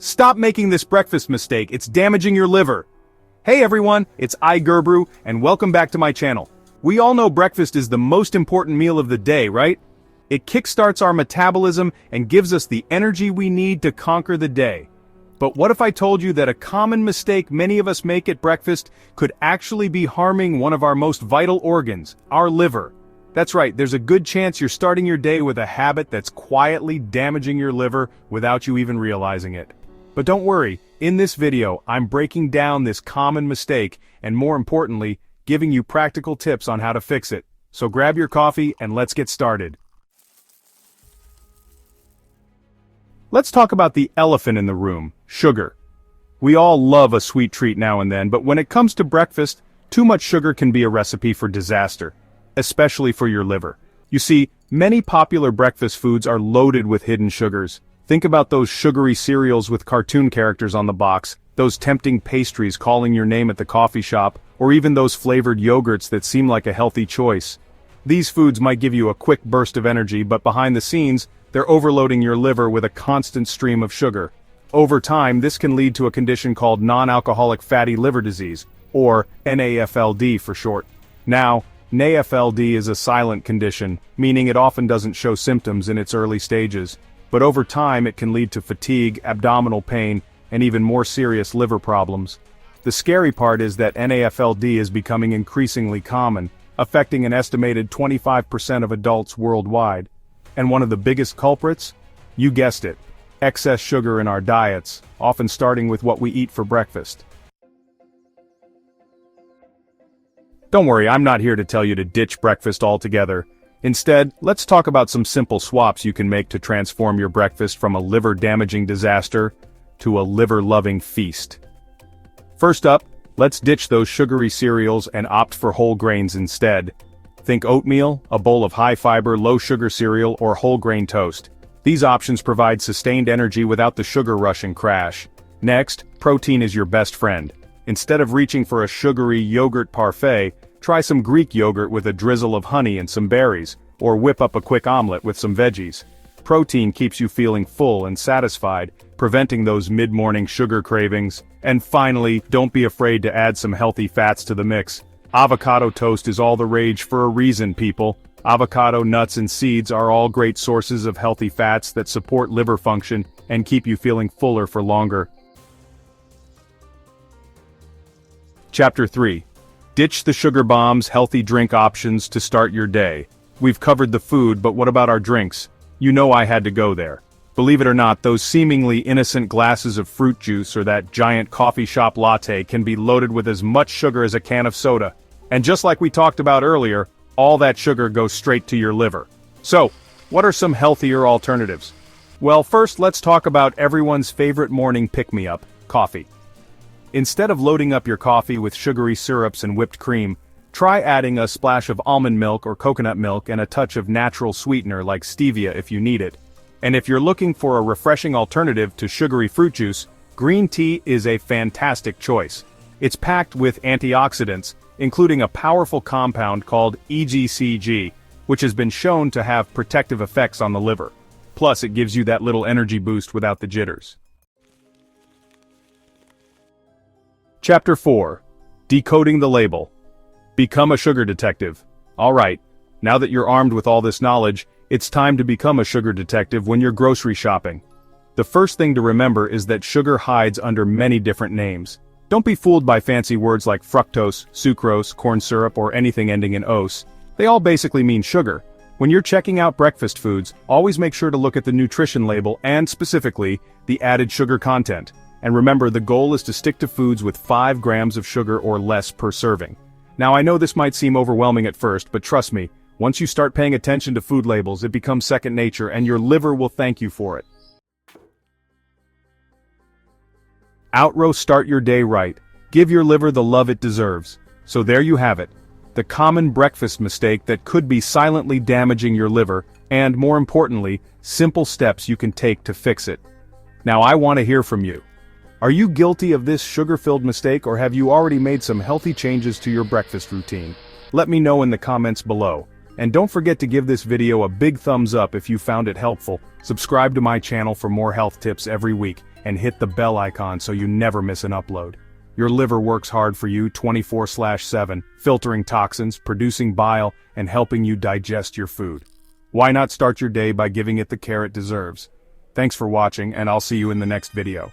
Stop making this breakfast mistake, it's damaging your liver. Hey everyone, it's Gerbrew, and welcome back to my channel. We all know breakfast is the most important meal of the day, right? It kickstarts our metabolism and gives us the energy we need to conquer the day. But what if I told you that a common mistake many of us make at breakfast could actually be harming one of our most vital organs, our liver? That's right, there's a good chance you're starting your day with a habit that's quietly damaging your liver without you even realizing it. But don't worry, in this video, I'm breaking down this common mistake and more importantly, giving you practical tips on how to fix it. So grab your coffee and let's get started. Let's talk about the elephant in the room, sugar. We all love a sweet treat now and then, but when it comes to breakfast, too much sugar can be a recipe for disaster, especially for your liver. You see, many popular breakfast foods are loaded with hidden sugars. Think about those sugary cereals with cartoon characters on the box, those tempting pastries calling your name at the coffee shop, or even those flavored yogurts that seem like a healthy choice. These foods might give you a quick burst of energy, but behind the scenes, they're overloading your liver with a constant stream of sugar. Over time, this can lead to a condition called non-alcoholic fatty liver disease, or NAFLD for short. Now, NAFLD is a silent condition, meaning it often doesn't show symptoms in its early stages. But over time it can lead to fatigue, abdominal pain, and even more serious liver problems. The scary part is that NAFLD is becoming increasingly common, affecting an estimated 25% of adults worldwide. And one of the biggest culprits? You guessed it, excess sugar in our diets, often starting with what we eat for breakfast. Don't worry, I'm not here to tell you to ditch breakfast altogether. Instead, let's talk about some simple swaps you can make to transform your breakfast from a liver-damaging disaster to a liver-loving feast. First up, let's ditch those sugary cereals and opt for whole grains instead. Think oatmeal, a bowl of high-fiber, low-sugar cereal, or whole-grain toast. These options provide sustained energy without the sugar rush and crash. Next, protein is your best friend. Instead of reaching for a sugary yogurt parfait, try some Greek yogurt with a drizzle of honey and some berries, or whip up a quick omelet with some veggies. Protein keeps you feeling full and satisfied, preventing those mid-morning sugar cravings. And finally, don't be afraid to add some healthy fats to the mix. Avocado toast is all the rage for a reason, people. Avocado, nuts, and seeds are all great sources of healthy fats that support liver function and keep you feeling fuller for longer. Chapter 3. Ditch the sugar bombs, healthy drink options to start your day. We've covered the food, but what about our drinks? You know I had to go there. Believe it or not, those seemingly innocent glasses of fruit juice or that giant coffee shop latte can be loaded with as much sugar as a can of soda. And just like we talked about earlier, all that sugar goes straight to your liver. So, what are some healthier alternatives? Well, first let's talk about everyone's favorite morning pick-me-up, coffee. Instead of loading up your coffee with sugary syrups and whipped cream, try adding a splash of almond milk or coconut milk and a touch of natural sweetener like stevia if you need it. And if you're looking for a refreshing alternative to sugary fruit juice, green tea is a fantastic choice. It's packed with antioxidants, including a powerful compound called EGCG, which has been shown to have protective effects on the liver. Plus, it gives you that little energy boost without the jitters. Chapter 4. Decoding the label. Become a sugar detective. Alright, now that you're armed with all this knowledge, it's time to become a sugar detective when you're grocery shopping. The first thing to remember is that sugar hides under many different names. Don't be fooled by fancy words like fructose, sucrose, corn syrup, or anything ending in ose. They all basically mean sugar. When you're checking out breakfast foods, always make sure to look at the nutrition label and, specifically, the added sugar content. And remember, the goal is to stick to foods with 5 grams of sugar or less per serving. Now I know this might seem overwhelming at first, but trust me, once you start paying attention to food labels, it becomes second nature and your liver will thank you for it. Outrow, start your day right. Give your liver the love it deserves. So there you have it. The common breakfast mistake that could be silently damaging your liver, and more importantly, simple steps you can take to fix it. Now I want to hear from you. Are you guilty of this sugar-filled mistake, or have you already made some healthy changes to your breakfast routine? Let me know in the comments below. And don't forget to give this video a big thumbs up if you found it helpful, subscribe to my channel for more health tips every week, and hit the bell icon so you never miss an upload. Your liver works hard for you 24/7, filtering toxins, producing bile, and helping you digest your food. Why not start your day by giving it the care it deserves? Thanks for watching, and I'll see you in the next video.